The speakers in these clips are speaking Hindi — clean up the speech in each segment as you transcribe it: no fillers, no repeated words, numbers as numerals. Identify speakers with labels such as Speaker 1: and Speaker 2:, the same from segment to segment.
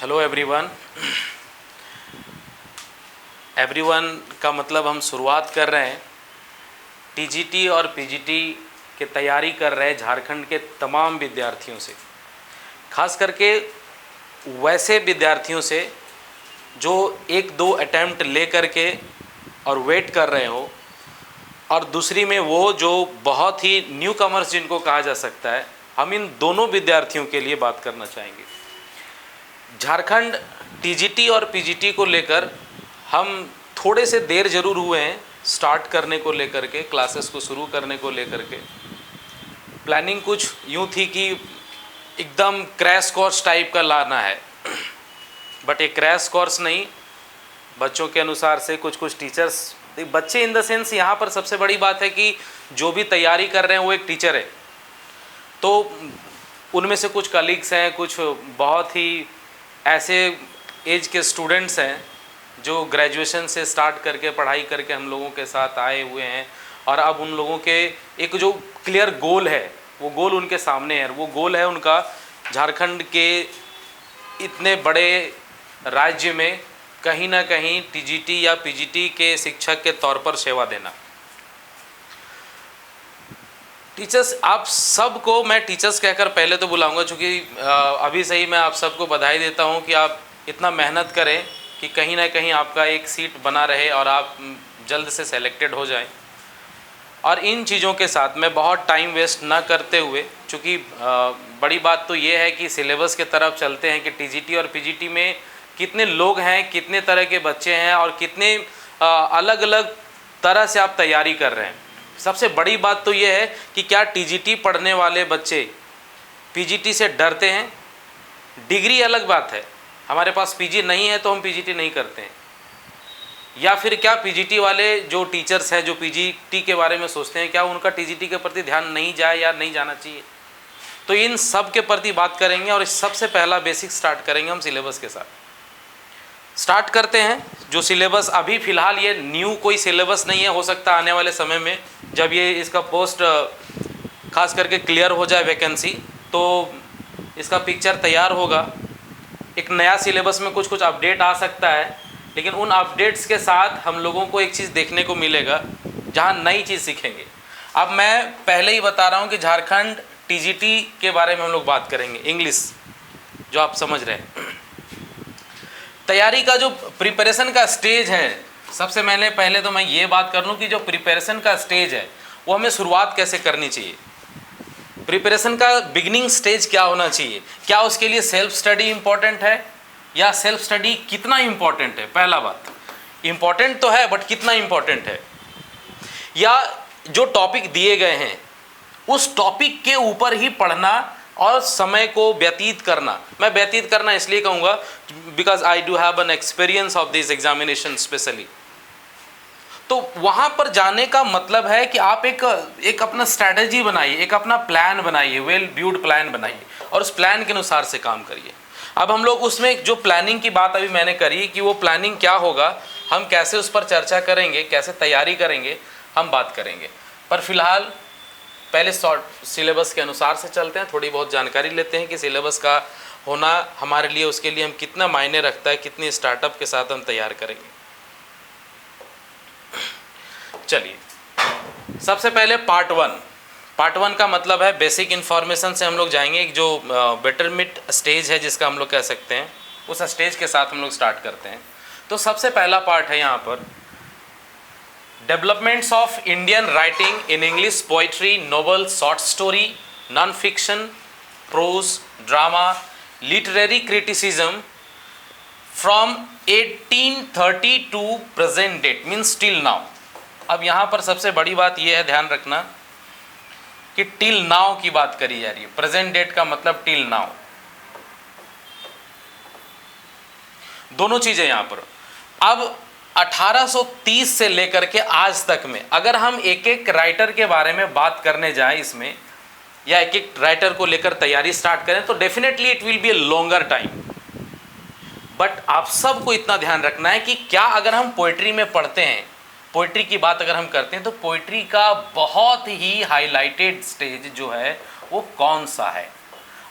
Speaker 1: Hello everyone. एवरीवन का मतलब हम शुरुआत कर रहे हैं टीजीटी और पीजीटी की तैयारी कर रहे हैं झारखंड के तमाम विद्यार्थियों से, खास करके वैसे विद्यार्थियों से जो एक दो अटैम्प्ट ले करके और वेट कर रहे हो, और दूसरी में वो जो बहुत ही न्यू कमर्स जिनको कहा जा सकता है। हम इन दोनों विद्यार्थियों के लिए बात करना चाहेंगे। झारखंड टीजीटी और पीजीटी को लेकर हम थोड़े से देर ज़रूर हुए हैं स्टार्ट करने को लेकर के, क्लासेस को शुरू करने को लेकर के। प्लानिंग कुछ यूँ थी कि एकदम क्रैश कोर्स टाइप का लाना है, बट ये क्रैश कोर्स नहीं। बच्चों के अनुसार से कुछ टीचर्स, बच्चे इन द सेंस यहाँ पर सबसे बड़ी बात है कि जो भी तैयारी कर रहे हैं वो एक टीचर है, तो उनमें से कुछ कलीग्स हैं, कुछ बहुत ही ऐसे एज के स्टूडेंट्स हैं जो ग्रेजुएशन से स्टार्ट करके पढ़ाई करके हम लोगों के साथ आए हुए हैं, और अब उन लोगों के एक जो क्लियर गोल है वो गोल उनके सामने है। वो गोल है उनका झारखंड के इतने बड़े राज्य में कहीं ना कहीं टीजीटी या पीजीटी के शिक्षक के तौर पर सेवा देना। टीचर्स, आप सबको मैं टीचर्स कहकर पहले तो बुलाऊंगा, क्योंकि अभी से ही मैं आप सबको बधाई देता हूं कि आप इतना मेहनत करें कि कहीं ना कहीं आपका एक सीट बना रहे और आप जल्द से सेलेक्टेड हो जाएं। और इन चीज़ों के साथ मैं बहुत टाइम वेस्ट ना करते हुए, चूँकि बड़ी बात तो ये है कि सिलेबस के तरफ चलते हैं कि टीजीटी और पीजीटी में कितने लोग हैं, कितने तरह के बच्चे हैं और कितने अलग अलग तरह से आप तैयारी कर रहे हैं। सबसे बड़ी बात तो ये है कि क्या टीजीटी पढ़ने वाले बच्चे पीजीटी से डरते हैं? डिग्री अलग बात है, हमारे पास पीजी नहीं है तो हम पीजीटी नहीं करते हैं। या फिर क्या पीजीटी वाले जो टीचर्स हैं जो पीजीटी के बारे में सोचते हैं, क्या उनका टीजीटी के प्रति ध्यान नहीं जाए या नहीं जाना चाहिए? तो इन सब के प्रति बात करेंगे और इस सबसे पहला बेसिक स्टार्ट करेंगे हम सिलेबस के साथ। स्टार्ट करते हैं जो सिलेबस अभी फ़िलहाल ये न्यू कोई सिलेबस नहीं है, हो सकता है आने वाले समय में जब ये इसका पोस्ट खास करके क्लियर हो जाए वैकेंसी, तो इसका पिक्चर तैयार होगा। एक नया सिलेबस में कुछ अपडेट आ सकता है, लेकिन उन अपडेट्स के साथ हम लोगों को एक चीज़ देखने को मिलेगा जहाँ नई चीज़ सीखेंगे। अब मैं पहले ही बता रहा हूँ कि झारखंड टीजीटी के बारे में हम लोग बात करेंगे, इंग्लिश जो आप समझ रहे हैं। तैयारी का जो प्रिपरेशन का स्टेज है, सबसे पहले तो मैं ये बात कर लूँ कि जो प्रिपरेशन का स्टेज है वो हमें शुरुआत कैसे करनी चाहिए। प्रिपरेशन का बिगिनिंग स्टेज क्या होना चाहिए? क्या उसके लिए सेल्फ स्टडी इम्पॉर्टेंट है या सेल्फ स्टडी कितना इम्पॉर्टेंट है? पहला बात, इम्पॉर्टेंट तो है बट कितना इम्पॉर्टेंट है, या जो टॉपिक दिए गए हैं उस टॉपिक के ऊपर ही पढ़ना और समय को व्यतीत करना। मैं व्यतीत करना इसलिए कहूँगा because I do have an experience of this examination specially. तो वहाँ पर जाने का मतलब है कि आप एक अपना स्ट्रैटेजी बनाइए, एक अपना प्लान बनाइए, वेल ब्यूड प्लान बनाइए और उस प्लान के अनुसार से काम करिए। अब हम लोग उसमें जो प्लानिंग की बात अभी मैंने करी कि वो प्लानिंग क्या होगा, हम कैसे उस पर चर्चा करेंगे, कैसे तैयारी करेंगे, हम बात करेंगे। पर फिलहाल पहले शॉर्ट सिलेबस के अनुसार से चलते हैं, थोड़ी बहुत जानकारी लेते हैं कि सिलेबस का होना हमारे लिए, उसके लिए हम कितना मायने रखता है, कितनी स्टार्टअप के साथ हम तैयार करेंगे। चलिए, सबसे पहले पार्ट वन का मतलब है बेसिक इन्फॉर्मेशन से हम लोग जाएंगे। एक जो बेटरमेंट स्टेज है जिसका हम लोग कह सकते हैं, उस स्टेज के साथ हम लोग स्टार्ट करते हैं। तो सबसे पहला पार्ट है यहाँ पर developments of Indian writing in English, poetry, novel, short story, non fiction, prose, drama, literary criticism from 1830 to present date, means till now. अब यहाँ पर सबसे बड़ी बात यह है, ध्यान रखना कि टिल नाउ की बात करी जा रही है। प्रेजेंट डेट का मतलब टिल नाउ, दोनों चीजें यहाँ पर। अब 1830 से लेकर के आज तक में अगर हम एक एक राइटर के बारे में बात करने जाएं इसमें, या एक एक राइटर को लेकर तैयारी स्टार्ट करें, तो definitely it will be a longer time. But आप सबको इतना ध्यान रखना है कि क्या अगर हम पोइट्री में पढ़ते हैं, पोइट्री की बात अगर हम करते हैं, तो पोइट्री का बहुत ही हाईलाइटेड स्टेज जो है वो कौन सा है,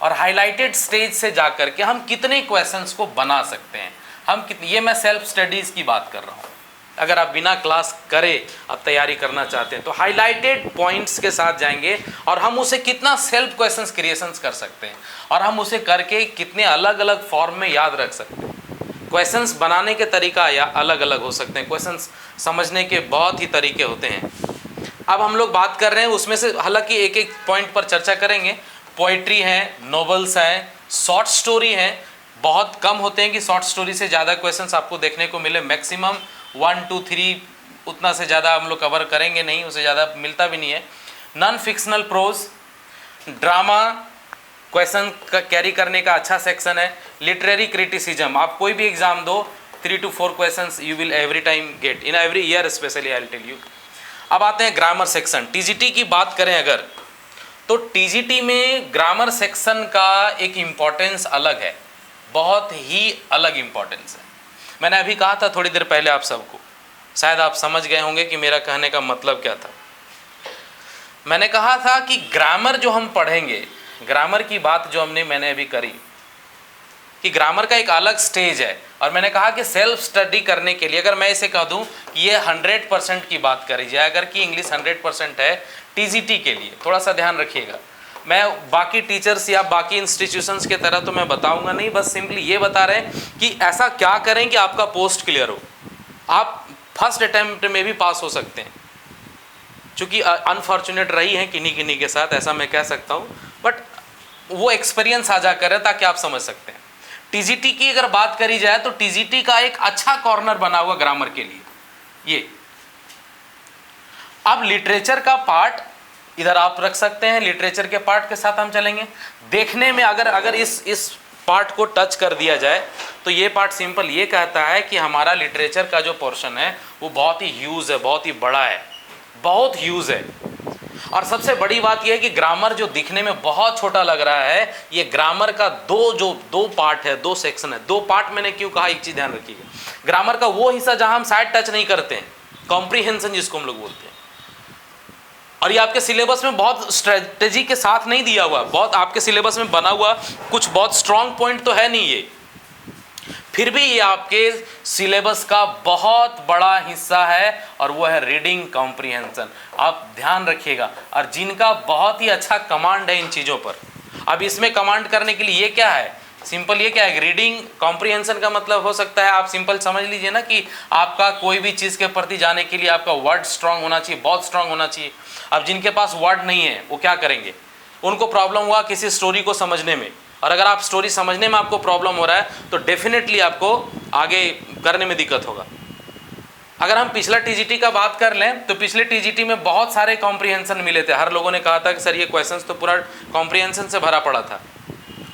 Speaker 1: और हाईलाइटेड स्टेज से जाकर के हम कितने क्वेश्चंस को बना सकते हैं, हम कितने, ये मैं सेल्फ स्टडीज़ की बात कर रहा हूँ। अगर आप बिना क्लास करे आप तैयारी करना चाहते हैं तो हाईलाइटेड पॉइंट्स के साथ जाएंगे और हम उसे कितना सेल्फ क्वेश्चंस क्रिएशंस कर सकते हैं और हम उसे करके कितने अलग अलग फॉर्म में याद रख सकते हैं। क्वेश्चंस बनाने के तरीका या अलग अलग हो सकते हैं, क्वेश्चंस समझने के बहुत ही तरीके होते हैं। अब हम लोग बात कर रहे हैं उसमें से, हालांकि एक एक पॉइंट पर चर्चा करेंगे। पोइट्री है, नॉवेल्स हैं, शॉर्ट स्टोरी हैं। बहुत कम होते हैं कि शॉर्ट स्टोरी से ज़्यादा क्वेश्चंस आपको देखने को मिले, मैक्सिमम 1 2 3, उतना से ज़्यादा हम लोग कवर करेंगे नहीं, उससे ज़्यादा मिलता भी नहीं है। Non fictional prose, drama question का कैरी करने का अच्छा सेक्शन है। लिटरेरी क्रिटिसिज्म, आप कोई भी एग्जाम दो 3 to 4 questions you will every time get in every year, specially I will tell you. अब आते हैं ग्रामर सेक्शन। टीजीटी की बात करें अगर, तो टीजीटी में ग्रामर सेक्शन का एक इम्पॉर्टेंस अलग है, बहुत ही अलग इम्पॉर्टेंस है। मैंने अभी कहा था थोड़ी देर पहले आप सबको, शायद आप समझ गए होंगे कि मेरा कहने का मतलब क्या था। मैंने कहा था कि ग्रामर जो हम पढ़ेंगे, ग्रामर की बात जो मैंने अभी करी कि ग्रामर का एक अलग स्टेज है, और मैंने कहा कि सेल्फ स्टडी करने के लिए अगर मैं इसे कह दूं कि ये 100% की बात करी जाए, अगर कि इंग्लिश 100% है टीजीटी के लिए, थोड़ा सा ध्यान रखिएगा। मैं बाकी टीचर्स या बाकी इंस्टीट्यूशंस के तरह तो मैं बताऊंगा नहीं, बस सिंपली ये बता रहे हैं कि ऐसा क्या करें कि आपका पोस्ट क्लियर हो, आप फर्स्ट अटेम्प्ट में भी पास हो सकते हैं। चूँकि अनफॉर्चुनेट रही हैं किन्हीं किन्हीं के साथ, ऐसा मैं कह सकता हूँ, बट वो एक्सपीरियंस साझा करें ताकि आप समझ सकते हैं। टीजीटी की अगर बात करी जाए तो टीजीटी का एक अच्छा कॉर्नर बना हुआ ग्रामर के लिए ये। अब लिटरेचर का पार्ट इधर आप रख सकते हैं, लिटरेचर के पार्ट के साथ हम चलेंगे। देखने में अगर इस पार्ट को टच कर दिया जाए तो ये पार्ट सिंपल ये कहता है कि हमारा लिटरेचर का जो पोर्शन है वो बहुत ही ह्यूज है, बहुत ही बड़ा है, बहुत ह्यूज है। और सबसे बड़ी बात यह है कि ग्रामर जो दिखने में बहुत छोटा लग रहा है, ये ग्रामर का दो पार्ट है, 2 सेक्शन है। 2 पार्ट मैंने क्यों कहा, एक चीज ध्यान रखिएगा, ग्रामर का वो हिस्सा जहां हम शायद टच नहीं करते हैं, कॉम्प्रीहेंशन जिसको हम लोग बोलते हैं, और ये आपके सिलेबस में बहुत स्ट्रेटेजी के साथ नहीं दिया हुआ, बहुत आपके सिलेबस में बना हुआ कुछ बहुत स्ट्रॉन्ग पॉइंट तो है नहीं ये, फिर भी ये आपके सिलेबस का बहुत बड़ा हिस्सा है, और वो है रीडिंग कॉम्प्रीहेंशन। आप ध्यान रखिएगा, और जिनका बहुत ही अच्छा कमांड है इन चीज़ों पर। अब इसमें कमांड करने के लिए ये क्या है, सिंपल ये क्या है, रीडिंग कॉम्प्रीहेंशन का मतलब हो सकता है, आप सिंपल समझ लीजिए ना कि आपका कोई भी चीज़ के प्रति जाने के लिए आपका वर्ड स्ट्रांग होना चाहिए, बहुत स्ट्रांग होना चाहिए। अब जिनके पास वर्ड नहीं है वो क्या करेंगे, उनको प्रॉब्लम हुआ किसी स्टोरी को समझने में, और अगर आप स्टोरी समझने में आपको प्रॉब्लम हो रहा है तो डेफिनेटली आपको आगे करने में दिक्कत होगा। अगर हम पिछला टीजीटी का बात कर लें तो पिछले टीजीटी में बहुत सारे कॉम्प्रीहेंशन मिले थे, हर लोगों ने कहा था कि सर ये क्वेश्चंस तो पूरा कॉम्प्रीहेंशन से भरा पड़ा था,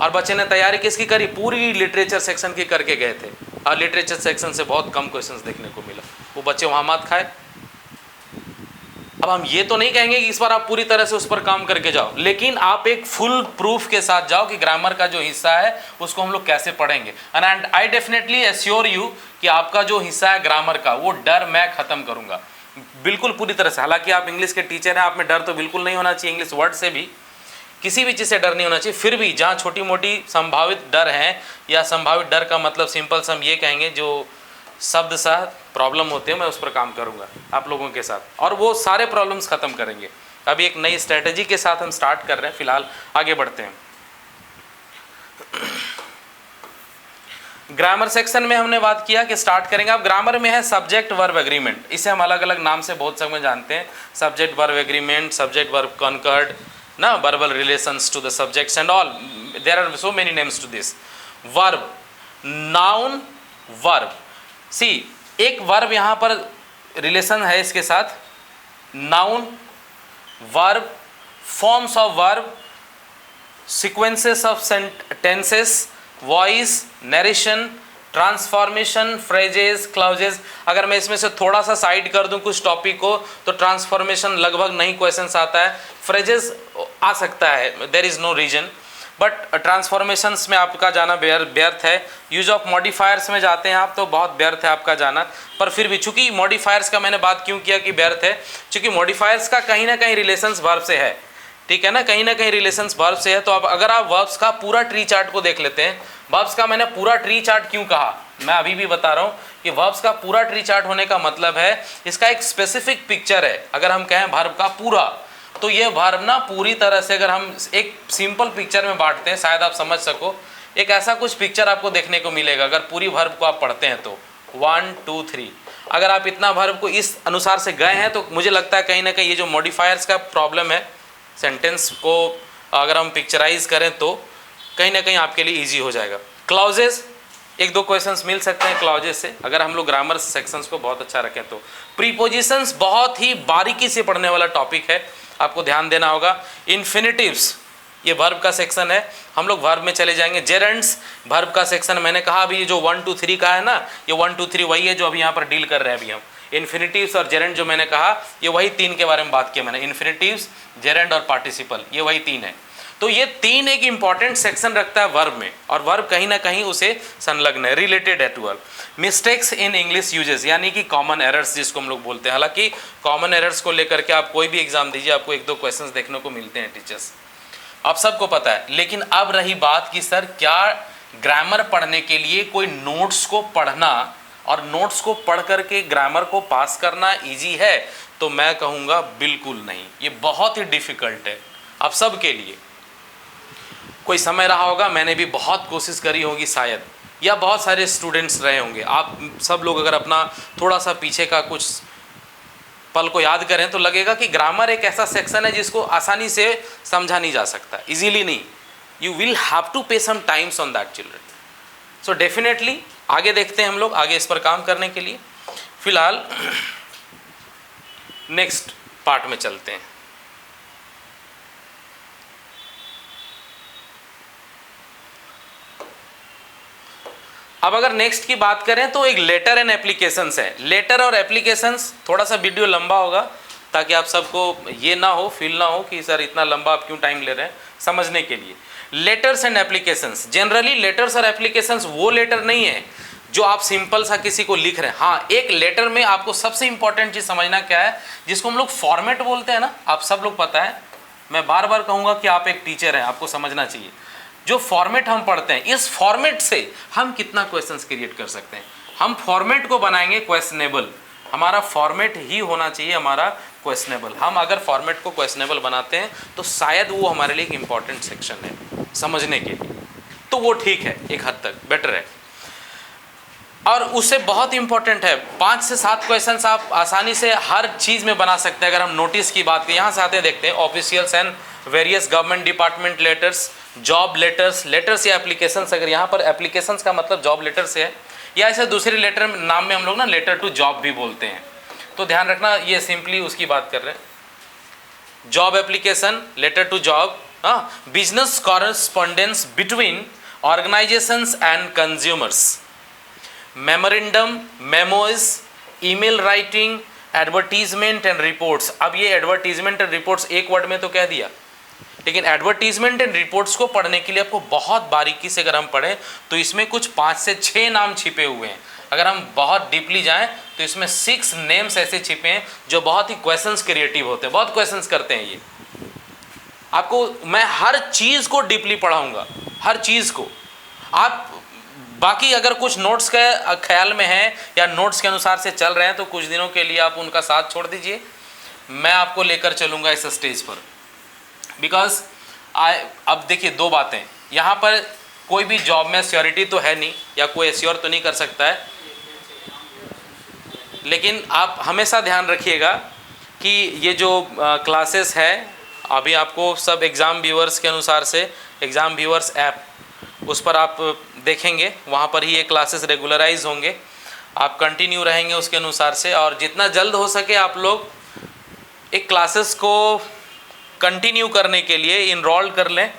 Speaker 1: और बच्चे ने तैयारी किसकी करी, पूरी लिटरेचर सेक्शन की करके गए थे, और लिटरेचर सेक्शन से बहुत कम क्वेश्चंस देखने को मिला, वो बच्चे वहाँ मात खाए। अब हम ये तो नहीं कहेंगे कि इस बार आप पूरी तरह से उस पर काम करके जाओ, लेकिन आप एक फुल प्रूफ के साथ जाओ कि ग्रामर का जो हिस्सा है उसको हम लोग कैसे पढ़ेंगे। And I definitely assure you कि आपका जो हिस्सा है ग्रामर का, वो डर मैं खत्म करूंगा बिल्कुल पूरी तरह से। हालांकि आप इंग्लिश के टीचर हैं, आप में डर तो बिल्कुल नहीं होना चाहिए, इंग्लिश वर्ड से भी, किसी भी चीज़ से डर नहीं होना चाहिए। फिर भी जहाँ छोटी मोटी संभावित डर हैं, या संभावित डर का मतलब सिंपल से हम ये कहेंगे जो शब्द सा प्रॉब्लम होते हैं, मैं उस पर काम करूंगा आप लोगों के साथ, और वो सारे प्रॉब्लम्स खत्म करेंगे। अभी एक नई स्ट्रेटेजी के साथ हम स्टार्ट कर रहे हैं, फिलहाल आगे बढ़ते हैं। ग्रामर सेक्शन में हमने बात किया कि स्टार्ट करेंगे। अब ग्रामर में है सब्जेक्ट वर्ब एग्रीमेंट, इसे हम अलग अलग नाम से बहुत समय जानते हैं, subject verb agreement, subject verb concord ना, verbal relations to the subjects and all, there are so many names to this. Verb, noun, verb, see एक वर्ब यहाँ पर रिलेशन है इसके साथ, noun, verb, forms of verb, sequences of tenses, voice, narration, transformation, phrases, clauses. अगर मैं इसमें से थोड़ा सा साइड कर दूं कुछ टॉपिक को तो ट्रांसफॉर्मेशन लगभग नहीं क्वेश्चंस आता है, फ्रेजेस आ सकता है, there is no reason, but transformations में आपका जाना व्यर्थ है। यूज ऑफ मॉडिफायर्स में जाते हैं आप तो बहुत व्यर्थ है आपका जाना, पर फिर भी चूंकि मॉडिफायर्स का मैंने बात क्यों किया कि व्यर्थ है, चूंकि मॉडिफायर्स का कहीं ना कहीं रिलेशंस वर्ब से है, ठीक है ना कहीं रिलेशंस वर्ब से है। तो अब अगर आप वर्ब्स का पूरा ट्री चार्ट को देख लेते हैं, वर्ब्स का मैंने पूरा ट्री चार्ट क्यों कहा, मैं अभी भी बता रहा हूं कि वर्ब्स का पूरा ट्री चार्ट होने का मतलब है इसका एक स्पेसिफिक पिक्चर है। अगर हम कहें वर्ब का पूरा, तो ये वर्ब ना पूरी तरह से अगर हम एक सिंपल पिक्चर में बांटते हैं, शायद आप समझ सको, एक ऐसा कुछ पिक्चर आपको देखने को मिलेगा अगर पूरी वर्ब को आप पढ़ते हैं तो 1 2 3। अगर आप इतना वर्ब को इस अनुसार से गए हैं तो मुझे लगता है कहीं ना कहीं ये जो मॉडिफायर्स का प्रॉब्लम है, सेंटेंस को अगर हम पिक्चराइज करें तो कहीं ना कहीं आपके लिए ईजी हो जाएगा। क्लॉजेस, एक दो क्वेश्चंस मिल सकते हैं क्लॉजेस से अगर हम लोग ग्रामर सेक्शंस को बहुत अच्छा रखें तो। प्रीपोजिशंस बहुत ही बारीकी से पढ़ने वाला टॉपिक है, आपको ध्यान देना होगा। इन्फिनिटिव्स, ये वर्ब का सेक्शन है, हम लोग वर्ब में चले जाएंगे। जेरेंड्स वर्ब का सेक्शन, मैंने कहा अभी जो 1 2 3 का है ना, ये 1 2 3 वही है जो अभी यहाँ पर डील कर रहे हैं अभी हम। इन्फिनिटिव्स और जेरेंड जो मैंने कहा, ये वही तीन के बारे में बात किया मैंने, इन्फिनिटिव्स, जेरेंड और पार्टिसिपल, ये वही तीन है। तो ये तीन एक इंपॉर्टेंट सेक्शन रखता है वर्ब में, और वर्ब कहीं ना कहीं उसे संलग्न है, रिलेटेड है to verb. Mistakes in English usages, यानी कि कॉमन एरर्स जिसको हम लोग बोलते हैं। हालांकि कॉमन एरर्स को लेकर के आप कोई भी एग्जाम दीजिए, आपको एक दो क्वेश्चंस देखने को मिलते हैं टीचर्स, आप सबको पता है। लेकिन अब रही बात कि सर क्या ग्रामर पढ़ने के लिए कोई नोट्स को पढ़ना और नोट्स को पढ़ करके ग्रामर को पास करना इजी है? तो मैं कहूँगा बिल्कुल नहीं, ये बहुत ही डिफिकल्ट है आप सब के लिए। कोई समय रहा होगा, मैंने भी बहुत कोशिश करी होगी शायद, या बहुत सारे स्टूडेंट्स रहे होंगे, आप सब लोग अगर अपना थोड़ा सा पीछे का कुछ पल को याद करें तो लगेगा कि ग्रामर एक ऐसा सेक्शन है जिसको आसानी से समझा नहीं जा सकता, इजीली नहीं। You will have to pay some times on that children. So definitely आगे देखते हैं हम लोग, आगे इस पर काम करने के लिए। फिलहाल नेक्स्ट पार्ट में चलते हैं। अब अगर नेक्स्ट की बात करें तो एक लेटर एंड एप्लीकेशंस है। लेटर और एप्लीकेशंस, थोड़ा सा वीडियो लंबा होगा ताकि आप सबको ये ना हो, फील ना हो कि सर इतना लंबा आप क्यों टाइम ले रहे हैं समझने के लिए। Letters and applications, generally letters और एप्लीकेशंस वो लेटर नहीं है जो आप सिंपल सा किसी को लिख रहे हैं। हाँ, एक लेटर में आपको सबसे इंपॉर्टेंट चीज़ समझना क्या है, जिसको हम लोग फॉर्मेट बोलते हैं ना, आप सब लोग पता है। मैं बार बार कहूँगा कि आप एक टीचर हैं, आपको समझना चाहिए जो फॉर्मेट हम पढ़ते हैं, इस फॉर्मेट से हम कितना क्वेश्चंस क्रिएट कर सकते हैं। हम फॉर्मेट को बनाएंगे क्वेश्चनेबल, हमारा फॉर्मेट ही होना चाहिए हमारा क्वेश्चनेबल। हम अगर फॉर्मेट को क्वेश्चनेबल बनाते हैं तो शायद वो हमारे लिए एक इंपॉर्टेंट सेक्शन है समझने के लिए, तो वो ठीक है, एक हद तक बेटर है। और उससे बहुत इंपॉर्टेंट है, 5 से 7 क्वेश्चंस आप आसानी से हर चीज़ में बना सकते हैं। अगर हम नोटिस की बात करें, यहाँ से आते हैं, देखते हैं officials and various government department letters, job letters, letters या एप्लीकेशंस। अगर यहाँ पर एप्लीकेशंस का मतलब जॉब लेटर से है, या ऐसे दूसरे लेटर नाम में हम लोग ना लेटर टू जॉब भी बोलते हैं, तो ध्यान रखना ये सिंपली उसकी बात कर रहे हैं। Job application, letter to job, हाँ, business correspondence between organisations and consumers, memorandum, memos, email writing, advertisement and reports. अब ये एडवर्टीजमेंट एंड रिपोर्ट्स एक वर्ड में तो कह दिया, लेकिन एडवर्टीजमेंट एंड रिपोर्ट्स को पढ़ने के लिए आपको बहुत बारीकी से अगर हम पढ़ें तो इसमें कुछ 5 से 6 नाम छिपे हुए हैं। अगर हम बहुत डीपली जाएं तो इसमें 6 नेम्स ऐसे छिपे हैं जो बहुत ही क्वेश्चंस क्रिएटिव होते हैं, बहुत क्वेश्चंस करते हैं ये। आपको मैं हर चीज़ को डीपली पढ़ाऊंगा, हर चीज़ को। आप बाकी अगर कुछ नोट्स के ख्याल में हैं या नोट्स के अनुसार से चल रहे हैं तो कुछ दिनों के लिए आप उनका साथ छोड़ दीजिए, मैं आपको लेकर चलूँगा इस स्टेज पर। बिकॉज अब देखिए 2 बातें, यहाँ पर कोई भी जॉब में श्योरिटी तो है नहीं, या कोई एश्योर तो नहीं कर सकता है, लेकिन आप हमेशा ध्यान रखिएगा कि ये जो क्लासेस है अभी आपको सब एग्ज़ाम व्यूअर्स के अनुसार से, एग्ज़ाम व्यूअर्स ऐप उस पर आप देखेंगे, वहाँ पर ही ये क्लासेस रेगुलराइज होंगे, आप कंटिन्यू रहेंगे उसके अनुसार से। और जितना जल्द हो सके आप लोग एक क्लासेस को कंटिन्यू करने के लिए इनरोल कर लें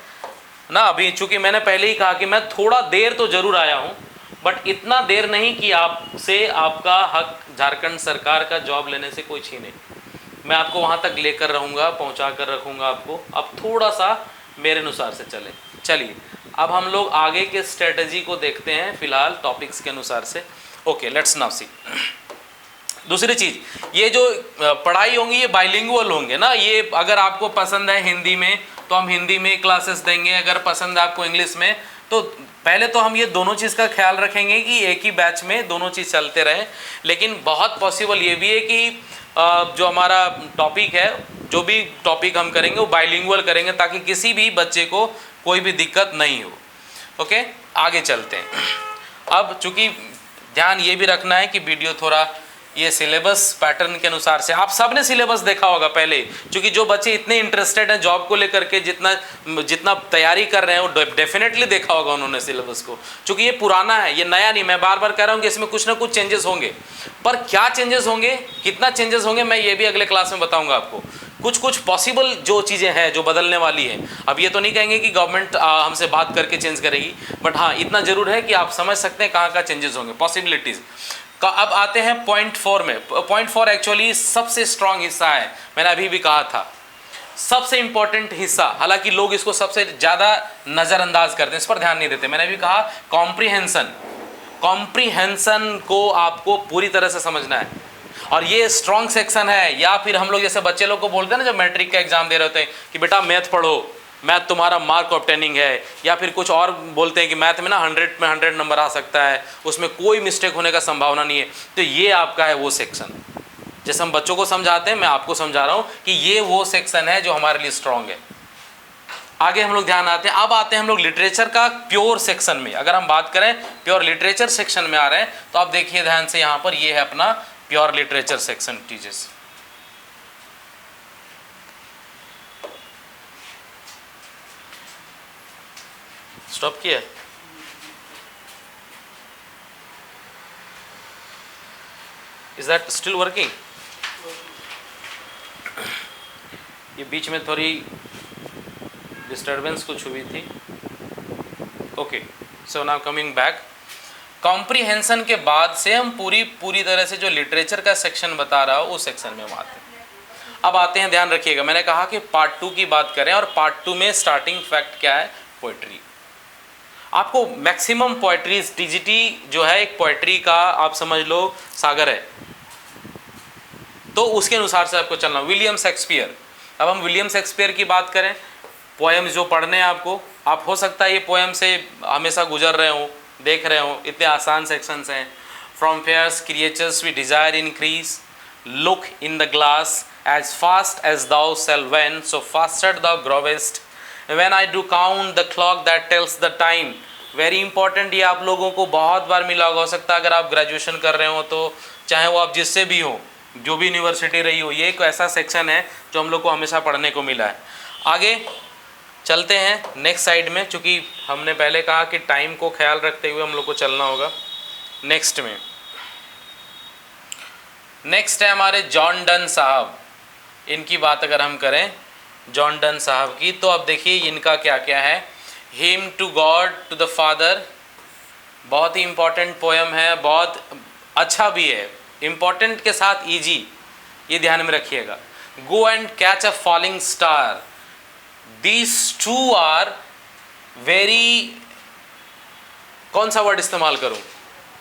Speaker 1: ना। अभी चूँकि मैंने पहले ही कहा कि मैं थोड़ा देर तो ज़रूर आया हूँ, बट इतना देर नहीं कि आपसे आपका हक झारखंड सरकार का जॉब लेने से कोई छीने। मैं आपको वहाँ तक लेकर रहूँगा, पहुँचा कर रखूँगा आपको। अब थोड़ा सा मेरे अनुसार से चले। चलिए अब हम लोग आगे के स्ट्रेटजी को देखते हैं फिलहाल टॉपिक्स के अनुसार से। Okay, let's now see. दूसरी चीज़, ये जो पढ़ाई होंगी ये बाइलिंगुअल होंगे ना, ये अगर आपको पसंद है हिंदी में तो हम हिंदी में क्लासेस देंगे, अगर पसंद है आपको इंग्लिश में तो पहले तो हम ये दोनों चीज़ का ख्याल रखेंगे कि एक ही बैच में दोनों चीज़ चलते रहें। लेकिन बहुत पॉसिबल ये भी है कि जो हमारा टॉपिक है, जो भी टॉपिक हम करेंगे वो बाइलिंगुअल करेंगे ताकि किसी भी बच्चे को कोई भी दिक्कत नहीं हो। ओके, आगे चलते हैं। अब चूंकि ध्यान ये भी रखना है कि वीडियो थोड़ा ये सिलेबस पैटर्न के अनुसार से, आप सब ने सिलेबस देखा होगा पहले, क्योंकि जो बच्चे इतने इंटरेस्टेड हैं जॉब को लेकर के, जितना तैयारी कर रहे हैं वो डेफिनेटली देखा होगा उन्होंने सिलेबस को। क्योंकि ये पुराना है, ये नया नहीं। मैं बार बार कह रहा हूँ कि इसमें कुछ ना कुछ चेंजेस होंगे, पर क्या चेंजेस होंगे, कितना चेंजेस होंगे, मैं ये भी अगले क्लास में बताऊँगा आपको। कुछ पॉसिबल जो चीज़ें हैं जो बदलने वाली हैं। अब ये तो नहीं कहेंगे कि गवर्नमेंट हमसे बात करके चेंज करेगी, बट हाँ इतना ज़रूर है कि आप समझ सकते हैं कहाँ चेंजेस होंगे, पॉसिबिलिटीज़ का। अब आते हैं पॉइंट 4 में। पॉइंट 4 एक्चुअली सबसे स्ट्रॉन्ग हिस्सा है, मैंने अभी भी कहा था सबसे इंपॉर्टेंट हिस्सा। हालांकि लोग इसको सबसे ज़्यादा नज़रअंदाज करते हैं, इस पर ध्यान नहीं देते। मैंने भी कहा कॉम्प्रीहेंसन, कॉम्प्रीहेंसन को आपको पूरी तरह से समझना है, और ये स्ट्रॉन्ग सेक्शन है। या फिर हम लोग जैसे बच्चे लोग को बोलते हैं ना जब मैट्रिक का एग्जाम दे रहे होते हैं कि बेटा मैथ पढ़ो, मैथ तुम्हारा मार्क ऑब्टेनिंग है, या फिर कुछ और बोलते हैं कि मैथ में ना 100 में 100 नंबर आ सकता है, उसमें कोई मिस्टेक होने का संभावना नहीं है। तो ये आपका है वो सेक्शन, जैसे हम बच्चों को समझाते हैं मैं आपको समझा रहा हूँ कि ये वो सेक्शन है जो हमारे लिए स्ट्रॉन्ग है। आगे हम लोग ध्यान आते हैं। अब आते हैं हम लोग लिटरेचर का प्योर सेक्शन में। अगर हम बात करें प्योर लिटरेचर सेक्शन में आ रहे हैं तो आप देखिए ध्यान से, यहाँ पर ये है अपना pure literature section. Teachers stop किया, इज दैट स्टिल वर्किंग? ये बीच में थोड़ी डिस्टर्बेंस कुछ हुई थी। Okay, so now coming back. Comprehension के बाद से हम पूरी तरह से जो लिटरेचर का सेक्शन बता रहा हूँ उस सेक्शन में हम आते हैं। अब आते हैं, ध्यान रखिएगा, मैंने कहा कि पार्ट 2 की बात करें, और पार्ट 2 में स्टार्टिंग फैक्ट क्या है, पोइट्री। आपको मैक्सिमम पोइट्रीज, टीजीटी जो है एक पोइट्री का आप समझ लो सागर है, तो उसके अनुसार से आपको चलना। विलियम शेक्सपियर, अब हम विलियम शेक्सपियर की बात करें, पोएम्स जो पढ़ने हैं आपको, आप हो सकता है ये पोएम से हमेशा गुजर रहे हो, देख रहे हो, इतने आसान सेक्शंस हैं। From fairest creatures we desire increase, look in the glass as fast as thou shall wane, so faster the growest, when I do count the clock that tells the time. Very important, ये आप लोगों को बहुत बार मिला होगा। हो सकता है अगर आप ग्रेजुएशन कर रहे हो तो, चाहे वो आप जिससे भी हो, जो भी यूनिवर्सिटी रही हो, ये एक ऐसा सेक्शन है जो हम लोग को हमेशा पढ़ने को मिला है। आगे चलते हैं नेक्स्ट साइड में, चूँकि हमने पहले कहा कि टाइम को ख्याल रखते हुए हम लोग को चलना होगा। नेक्स्ट में नेक्स्ट है हमारे जॉन डन साहब। इनकी बात अगर हम करें जॉन डन साहब की, तो अब देखिए इनका क्या क्या है। Hymn to God to the father, बहुत ही इंपॉर्टेंट पोएम है, बहुत अच्छा भी है, इंपॉर्टेंट के साथ इजी, ये ध्यान में रखिएगा। Go and catch a falling star, these two are very, कौन सा वर्ड इस्तेमाल करूं,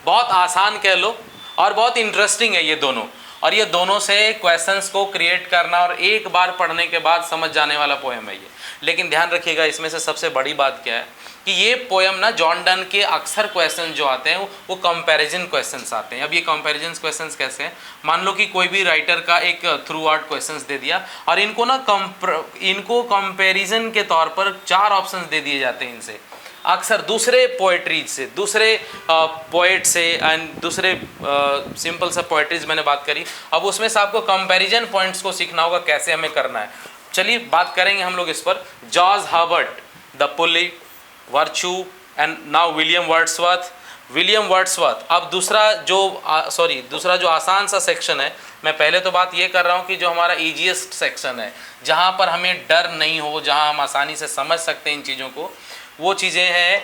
Speaker 1: बहुत आसान कह लो, और बहुत इंटरेस्टिंग है ये दोनों। और ये दोनों से क्वेश्चंस को क्रिएट करना और एक बार पढ़ने के बाद समझ जाने वाला पोएम है ये। लेकिन ध्यान रखिएगा, इसमें से सबसे बड़ी बात क्या है कि ये पोएम ना, जॉन डन के अक्सर क्वेश्चन जो आते हैं वो कंपैरिजन क्वेश्चंस आते हैं। अब ये कंपैरिजन क्वेश्चंस कैसे हैं, मान लो कि कोई भी राइटर का एक थ्रू आउट क्वेश्चंस दे दिया, और इनको ना इनको कंपैरिजन के तौर पर 4 ऑप्शंस दे दिए जाते हैं इनसे, अक्सर दूसरे पोएट्रीज से, दूसरे पोएट से, एंड दूसरे सिंपल सा पोएट्रीज मैंने बात करी। अब उसमें से आपको कंपैरिजन पॉइंट्स को सीखना होगा कैसे हमें करना है। चलिए बात करेंगे हम लोग इस पर। George Herbert, the pulley, virtue, and now William Wordsworth. William Wordsworth. अब दूसरा जो आसान सा सेक्शन है, मैं पहले तो बात ये कर रहा हूँ कि जो हमारा ईजीएस्ट सेक्शन है, जहाँ पर हमें डर नहीं हो, जहाँ हम आसानी से समझ सकते हैं इन चीज़ों को, वो चीज़ें हैं।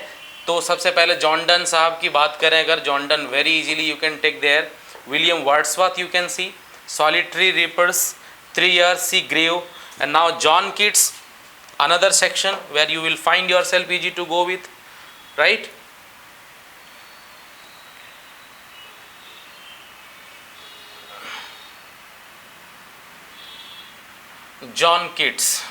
Speaker 1: तो सबसे पहले जॉन डन साहब की बात करें अगर, John Donne very easily you can take there. William Wordsworth you can see solitary reapers, 3 years he grew, and now John Keats, another section where you will find yourself easy to go with, right? John Keats,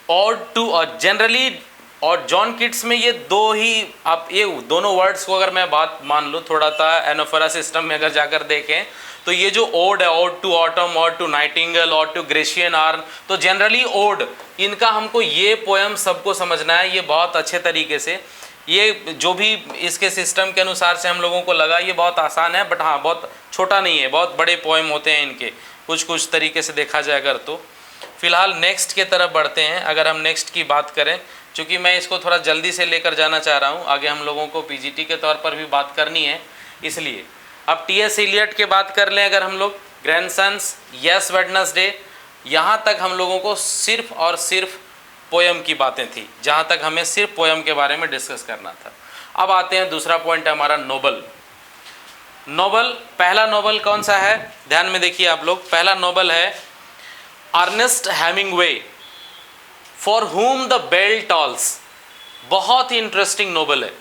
Speaker 1: ode to, और जनरली और जॉन किट्स में ये दो ही, आप ये दोनों वर्ड्स को अगर मैं बात मान लूँ थोड़ा सा एनोफोरा सिस्टम में अगर जाकर देखें तो ये जो ओड है, ode to autumn, ode to nightingale, ode to Grecian urn, तो जनरली ओड, इनका हमको ये पोएम सबको समझना है, ये बहुत अच्छे तरीके से, ये जो भी इसके सिस्टम के अनुसार से हम लोगों को लगा ये बहुत आसान है, बट हाँ बहुत छोटा नहीं है, बहुत बड़े पोएम होते हैं इनके कुछ कुछ तरीके से देखा जाए अगर तो। फिलहाल नेक्स्ट के तरफ बढ़ते हैं। अगर हम नेक्स्ट की बात करें, चूँकि मैं इसको थोड़ा जल्दी से लेकर जाना चाह रहा हूँ, आगे हम लोगों को पीजीटी के तौर पर भी बात करनी है, इसलिए अब टी.एस. एलियट के बात कर लें अगर हम लोग, ग्रैंडसन्स, यस वेडनेसडे, यहाँ तक हम लोगों को सिर्फ और सिर्फ पोएम की बातें थी, जहाँ तक हमें सिर्फ पोएम के बारे में डिस्कस करना था। अब आते हैं दूसरा पॉइंट है हमारा नोबल। नोबल, पहला नोबल कौन सा है, ध्यान में देखिए आप लोग, पहला नोबल है Ernest Hemingway, for whom the bell tolls. बहुत ही इंटरेस्टिंग नोबल है,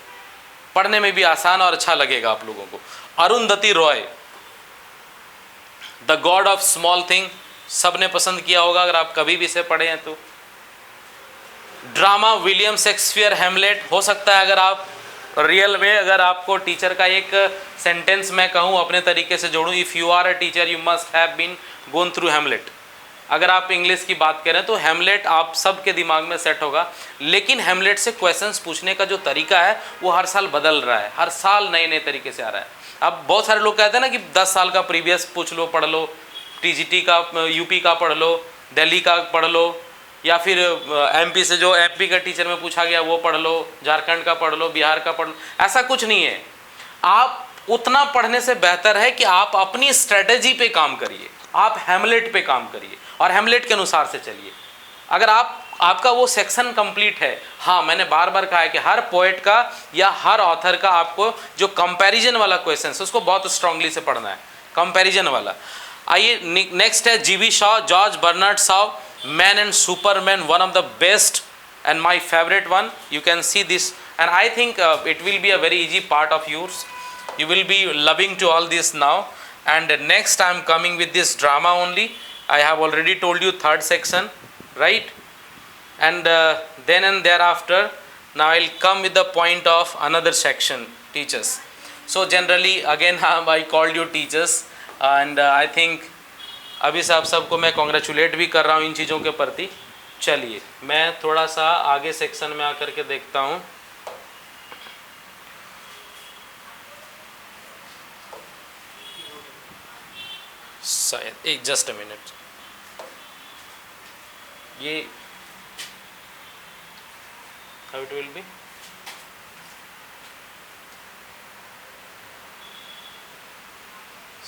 Speaker 1: पढ़ने में भी आसान और अच्छा लगेगा आप लोगों को। Arundhati Roy, the God of small thing, सबने पसंद किया होगा अगर आप कभी भी इसे पढ़े हैं तो। ड्रामा विलियम शेक्सपियर हेमलेट, हो सकता है अगर आप रियल में, अगर आपको टीचर का एक सेंटेंस मैं कहूँ अपने तरीके से जोड़ूँ, if you are a teacher you must have been gone through Hamlet. अगर आप इंग्लिश की बात करें तो हेमलेट आप सबके दिमाग में सेट होगा, लेकिन हेमलेट से क्वेश्चंस पूछने का जो तरीका है वो हर साल बदल रहा है, हर साल नए नए तरीके से आ रहा है। अब बहुत सारे लोग कहते हैं ना कि 10 साल का प्रीवियस पूछ लो, पढ़ लो, टीजीटी का, यूपी का पढ़ लो, दिल्ली का पढ़ लो, या फिर एमपी से जो एमपी का टीचर में पूछा गया वो पढ़ लो, झारखंड का पढ़ लो, बिहार का पढ़ लो। ऐसा कुछ नहीं है, आप उतना पढ़ने से बेहतर है कि आप अपनी स्ट्रेटेजी पे काम करिए, आप हेमलेट पे काम करिए और हेमलेट के अनुसार से चलिए। अगर आपका वो सेक्शन कंप्लीट है, हाँ मैंने बार बार कहा है कि हर पोएट का या हर ऑथर का आपको जो कंपैरिजन वाला क्वेश्चन है उसको बहुत स्ट्रांगली से पढ़ना है, कंपैरिजन वाला। आइए नेक्स्ट है G B Shaw, George Bernard Shaw, man and superman, one of the best and my favorite one. You can see this and I think it will be a very easy part of yours. You will be loving to all this now. And next I am coming with this drama only. I have already told you third section, right? And then and thereafter now I will come with the point of another section, teachers. So generally again I called you teachers and I think अभी से आप सबको मैं कॉन्ग्रेचुलेट भी कर रहा हूँ इन चीज़ों के प्रति। चलिए मैं थोड़ा सा आगे सेक्शन में आकर के देखता हूँ। शायद एक जस्ट अ मिनट, ये how it will be,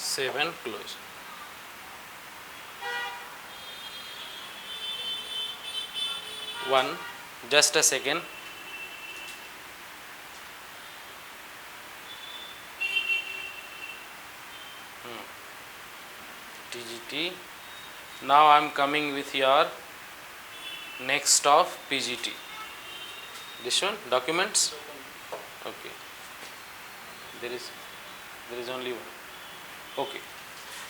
Speaker 1: seven close, one just a second, TGT. Now I am coming with your next of PGT. This one documents. Okay. There is only one. Okay.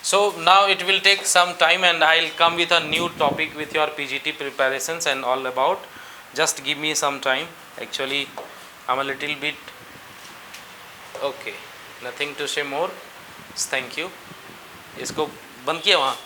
Speaker 1: So now it will take some time and I will come with a new topic with your PGT preparations and all about. Just give me some time. Actually I'm a little bit okay. Nothing to say more. Thank you. इसको बंद किया वहाँ।